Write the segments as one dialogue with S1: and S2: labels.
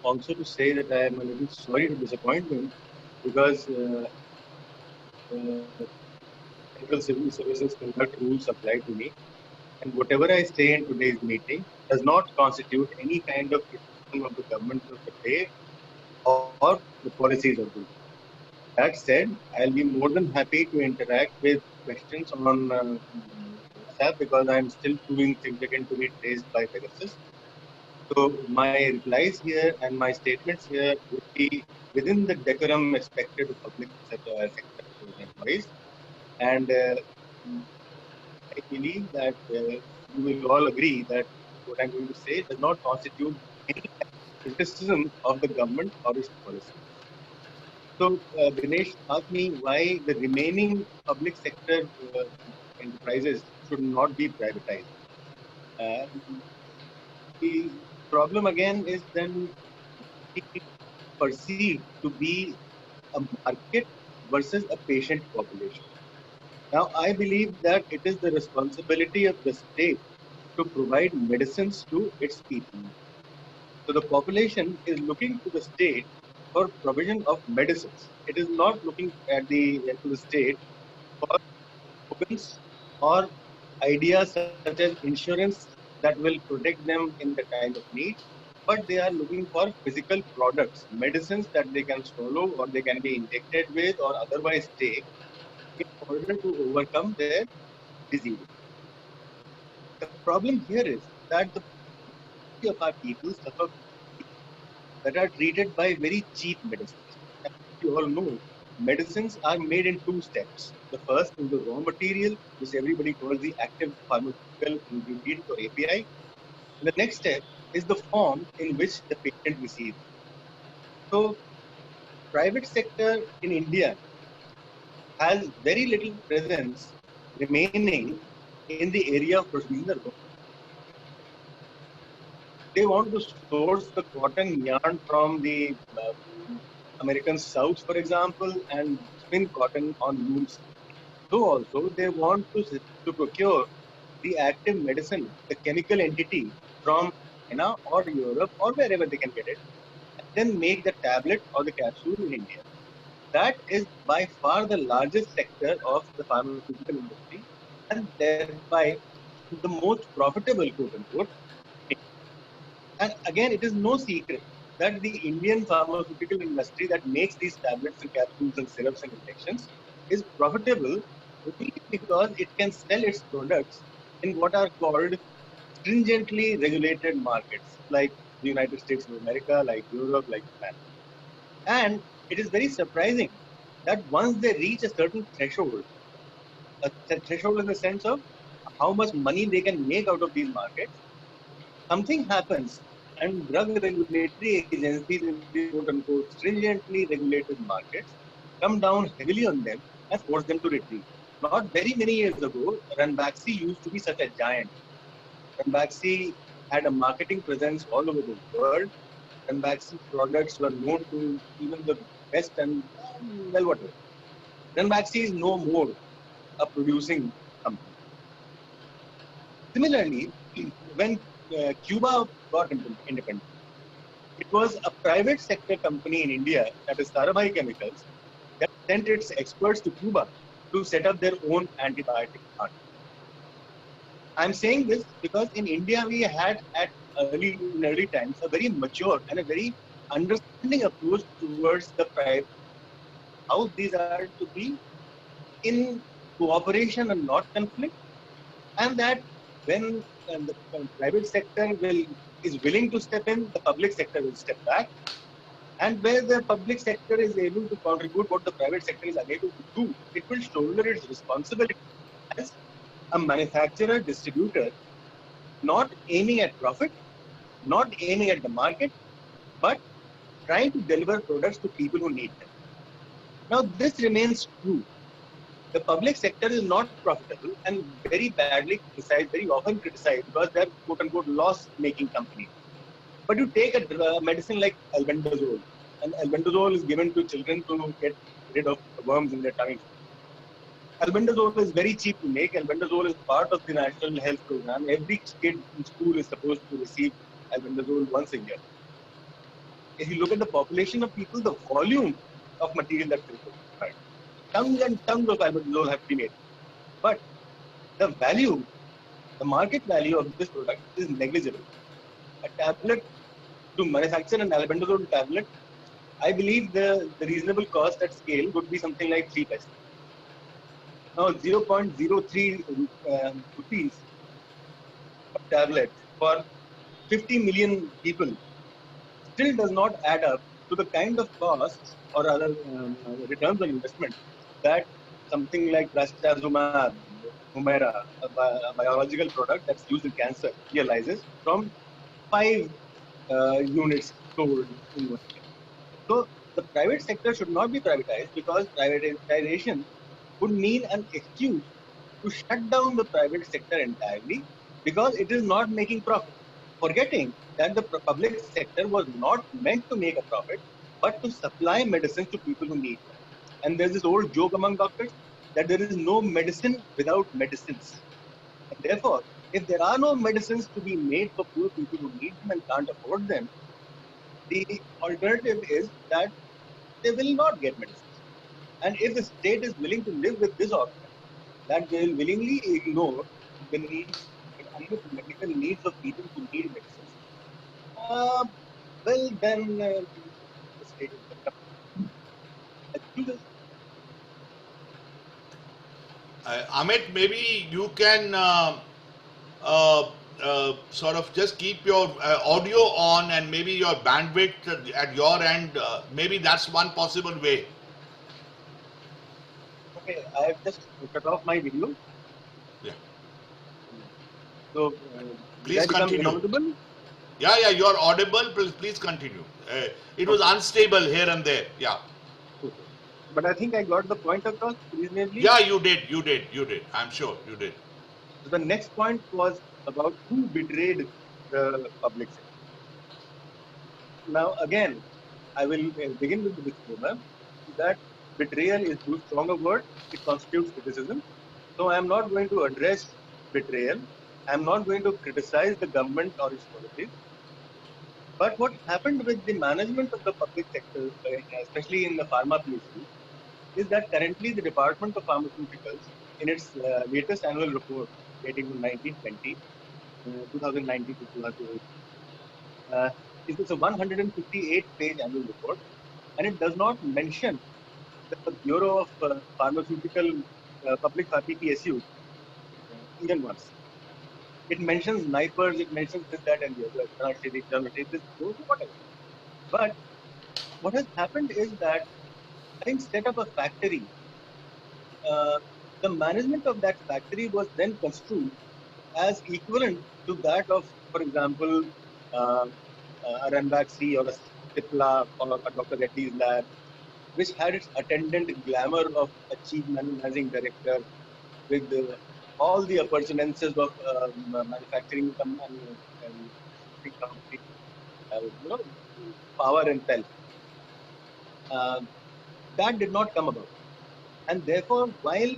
S1: also to say that I am a little sorry to disappointment because Central Civil Services Conduct rules apply to me, and whatever I say in today's meeting does not constitute any kind of criticism of the government of the day or the policies of the day. That said, I'll be more than happy to interact with questions on WhatsApp because I'm still proving significant to be traced by Pegasus. So my replies here and my statements here would be within the decorum expected of public sector employees. And I believe that you will all agree that what I'm going to say does not constitute any criticism of the government or its policy. So Dinesh asked me why the remaining public sector enterprises should not be privatized. Uh, the problem again is then perceived to be a market versus a patient population. Now, I believe that it is the responsibility of the state to provide medicines to its people. So the population is looking to the state for provision of medicines. It is not looking at to the state for slogans or ideas such as insurance that will protect them in the time of need, but they are looking for physical products, medicines that they can swallow or they can be injected with or otherwise take in order to overcome their disease. The problem here is that the majority of our people suffer that are treated by very cheap medicines. As you all know, medicines are made in two steps. The first is the raw material, which everybody calls the active pharmaceutical ingredient or API. And the next step is the form in which the patient receives. So, private sector in India has very little presence remaining in the area of producing the raw. They want to source the cotton yarn from the American South, for example, and spin cotton on looms. So also they want to procure the active medicine, the chemical entity from China or Europe or wherever they can get it, and then make the tablet or the capsule in India. That is by far the largest sector of the pharmaceutical industry and thereby the most profitable, quote unquote. And again, it is no secret that the Indian pharmaceutical industry that makes these tablets and capsules and syrups and injections is profitable only because it can sell its products in what are called stringently regulated markets like the United States of America, like Europe, like Japan. And it is very surprising that once they reach a certain threshold, a threshold in the sense of how much money they can make out of these markets, something happens and drug regulatory agencies in these quote unquote stringently regulated markets come down heavily on them and force them to retreat. Not very many years ago, Ranbaxy used to be such a giant. Ranbaxy had a marketing presence all over the world. Ranbaxy products were known to even the best and well, whatever. Ranbaxy is no more a producing company. Similarly, when Cuba got independent, it was a private sector company in India, that is Sarabhai Chemicals, that sent its experts to Cuba to set up their own antibiotic plant. I'm saying this because in India we had in early times a very mature and a very understanding approach towards the private, how these are to be in cooperation and not conflict, and that when the private sector is willing to step in, the public sector will step back. And where the public sector is able to contribute what the private sector is unable to do, it will shoulder its responsibility as a manufacturer, distributor, not aiming at profit, not aiming at the market, but trying to deliver products to people who need them. Now, this remains true. The public sector is not profitable and very badly criticized, very often criticized because they're quote unquote loss making companies. But you take a medicine like albendazole, and albendazole is given to children to get rid of worms in their tummy. Albendazole is very cheap to make. Albendazole is part of the National Health Program. Every kid in school is supposed to receive albendazole once a year. if you look at the population of people, the volume of material that's required, tons and tons of albendazole have been made. But the value, the market value of this product is negligible. A tablet, to manufacture an albendazole tablet, I believe the reasonable cost at scale would be something like 3 paise. Now, 0.03 rupees per tablet for 50 million people still does not add up to the kind of costs or other returns on investment that something like trastuzumab, Humira, a biological product that's used in cancer, realizes from 5 units sold in 1 year. So the private sector should not be privatized because privatization would mean an excuse to shut down the private sector entirely because it is not making profit. Forgetting that the public sector was not meant to make a profit, but to supply medicines to people who need them. And there's this old joke among doctors that there is no medicine without medicines. And therefore, if there are no medicines to be made for poor people who need them and can't afford them, the alternative is that they will not get medicines. And if the state is willing to live with this option, that they will willingly ignore the needs, the unmet medical needs of people who need medicines, uh, well, then the state is welcome. Excuses.
S2: Amit, maybe you can sort of just keep your audio on and maybe your bandwidth at your end. Maybe that's one possible way.
S1: Okay, I have just cut off my video.
S2: Yeah.
S1: So, did
S2: Please
S1: I become
S2: continue.
S1: inaudible?
S2: Yeah, yeah, you're audible. Please continue. It was
S1: Okay.
S2: unstable here and there. Yeah.
S1: Okay. But I think I got the point across reasonably.
S2: Yeah, you did. You did. You did. I'm sure you did.
S1: So the next point was about who betrayed the public sector. Now, again, I will begin with the disclaimer that betrayal is too strong a word. It constitutes criticism. So I am not going to address betrayal. I am not going to criticize the government or its policies. But what happened with the management of the public sector, especially in the pharma PSU, is that currently the Department of Pharmaceuticals, in its latest annual report dating from 1920, 2019 to 2008, uh, is a 158-page annual report, and it does not mention the Bureau of Pharmaceutical Public PPSU even once. It mentions snipers, it mentions this, that, and the other. I cannot say the external this, those, whatever. But what has happened is that having set up a factory, uh, the management of that factory was then construed as equivalent to that of, for example, uh, a Ranbaxy or a Cipla or a Dr. Reddy's lab, which had its attendant glamour of a chief managing director with all the appurtenances of manufacturing and big company, you know, power and pelf. Uh, that did not come about. And therefore, while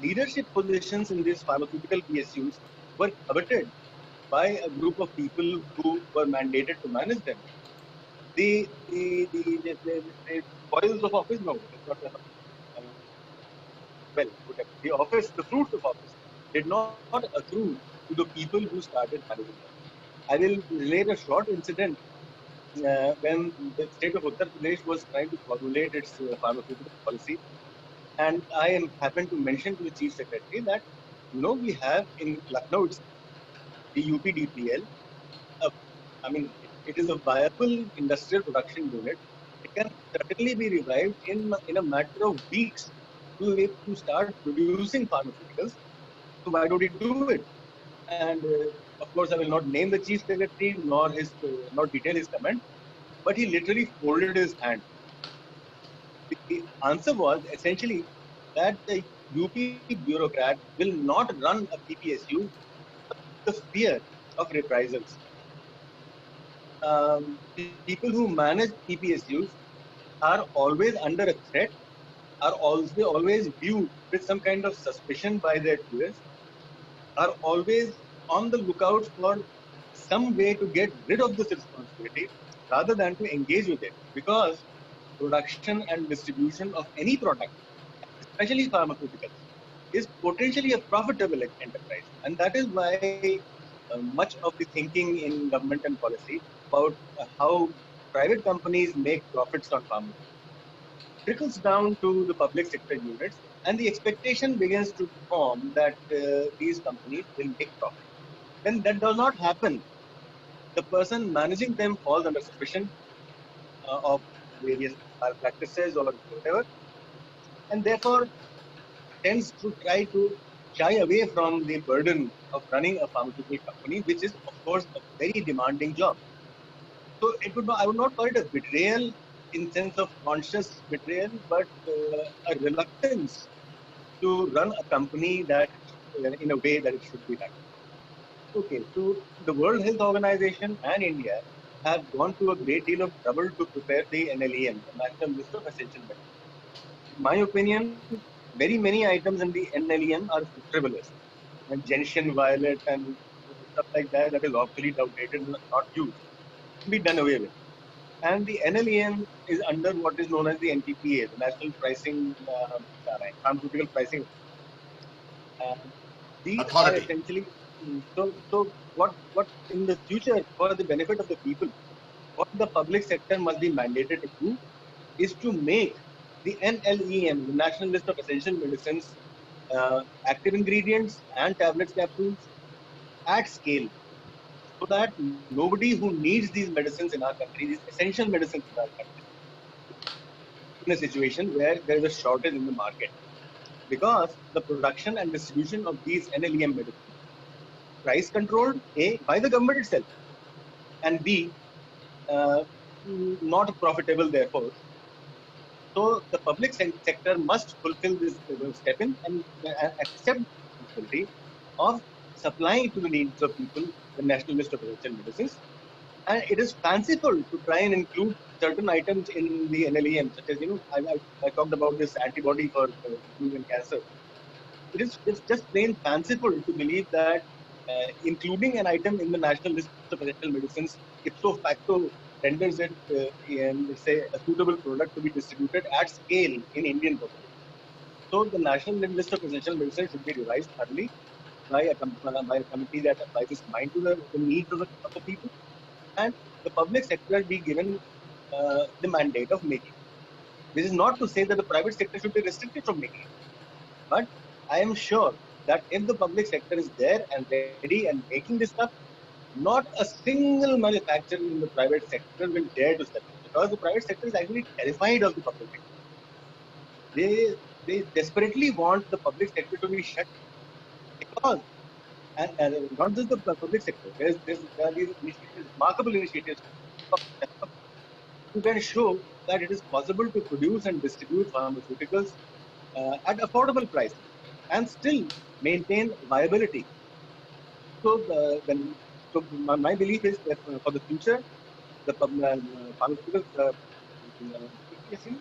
S1: leadership positions in these pharmaceutical PSUs were coveted by a group of people who were mandated to manage them, the spoils of office, no, it's not, uh, well, whatever. The office, the fruits of office did not accrue to the people who started managing them. I will relate a short incident when the state of Uttar Pradesh was trying to formulate its pharmaceutical policy. And I am happen to mention to the chief secretary that, we have in Lucknow itself, the UPDPL. Uh, I mean, it is a viable industrial production unit. It can certainly be revived in a matter of weeks to start producing pharmaceuticals. So why don't we do it? And of course, I will not name the chief secretary nor detail his comment, but he literally folded his hand. The answer was essentially that the UP bureaucrat will not run a PPSU the fear of reprisals. People who manage PPSUs are always under a threat, are also always viewed with some kind of suspicion by their peers, are always on the lookout for some way to get rid of this responsibility. rather than to engage with it, because production and distribution of any product, especially pharmaceuticals, is potentially a profitable enterprise. And that is why much of the thinking in government and policy about how private companies make profits on pharmaceuticals trickles down to the public sector units, and the expectation begins to form that these companies will make profit. When that does not happen, the person managing them falls under suspicion of various malpractices or whatever, and therefore tends to try to shy away from the burden of running a pharmaceutical company, which is, of course, a very demanding job. So I would not call it a betrayal in sense of conscious betrayal, but a reluctance to run a company that in a way that it should be run. Okay, so the World Health Organization and India have gone through a great deal of trouble to prepare the NLEM, the National List of Essential Medicines. In my opinion, very many items in the NLEM are frivolous, and gentian violet and stuff like that, that is obsolete, outdated, and not used, can be done away with. And the NLEM is under what is known as the NPPA, the National Pricing, Pharmaceutical Pricing. And these are
S2: Authority.
S1: essentially so. What in the future, for the benefit of the people, what the public sector must be mandated to do is to make the NLEM, the National List of Essential Medicines, active ingredients and tablets, capsules at scale, so that nobody who needs these medicines in our country, these essential medicines in our country, in a situation where there is a shortage in the market, because the production and distribution of these NLEM medicines price controlled, A, by the government itself, and B, uh, not profitable therefore. So the public sector must fulfill this step in and accept the responsibility of supplying to the needs of people the national list of essential medicines. And it is fanciful to try and include certain items in the NLEM, such as, I talked about this antibody for human cancer. It's just plain fanciful to believe that including an item in the national list of essential medicines ipso facto renders it, let's say, a suitable product to be distributed at scale in Indian population. So the national list of essential medicines should be revised thoroughly by a committee that applies its mind to the needs of the people, and the public sector be given the mandate of making. This is not to say that the private sector should be restricted from making it, but I am sure that if the public sector is there and ready and making this stuff, not a single manufacturer in the private sector will dare to step in, because the private sector is actually terrified of the public sector. They desperately want the public sector to be shut, because and not just the public sector. There are these initiatives, remarkable initiatives, who can show that it is possible to produce and distribute pharmaceuticals at affordable prices and still maintain viability. So, my belief is that for the future, the pharmaceutical PPSUs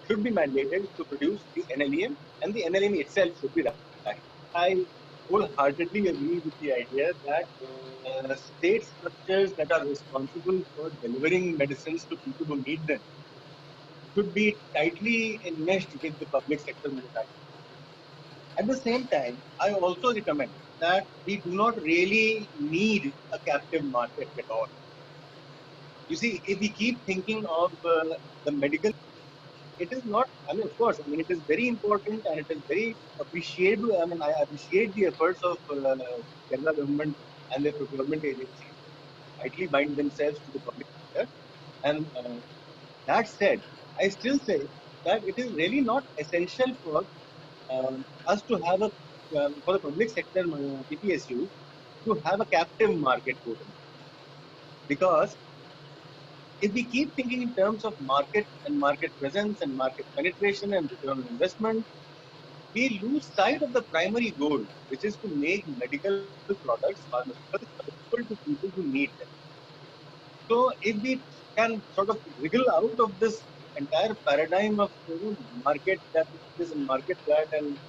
S1: should be mandated to produce the NLEM, and the NLEM itself should be rationed. I wholeheartedly agree with the idea that state structures that are responsible for delivering medicines to people who need them should be tightly enmeshed with the public sector manufacturing. At the same time, I also recommend that we do not really need a captive market at all. You see, if we keep thinking of the medical, it is not, I mean, of course, I mean, it is very important and it is very appreciable. I mean, I appreciate the efforts of Kerala government and their procurement agencies tightly bind themselves to the public sector. And that said, I still say that it is really not essential for us to have a for the public sector PPSUs to have a captive market, quote unquote. Because if we keep thinking in terms of market and market presence and market penetration and return on investment, we lose sight of the primary goal, which is to make medical products, pharmaceuticals, available to people who need them. So if we can sort of wriggle out of this entire paradigm of market this and market that, and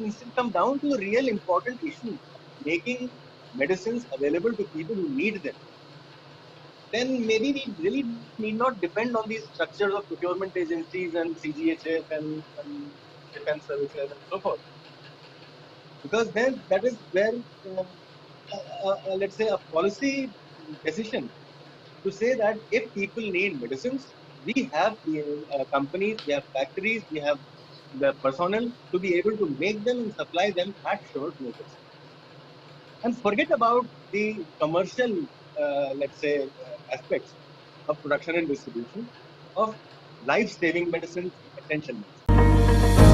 S1: instead come down to the real important issue of making medicines available to people who need them, then maybe we really need not depend on these structures of procurement agencies and CGHS and defense services and so forth. Because then that is where, let's say, a policy decision to say that if people need medicines, we have companies, we have factories, we have the personnel to be able to make them and supply them at short notice. And forget about the commercial, let's say, aspects of production and distribution of life-saving medicines, essential medicines.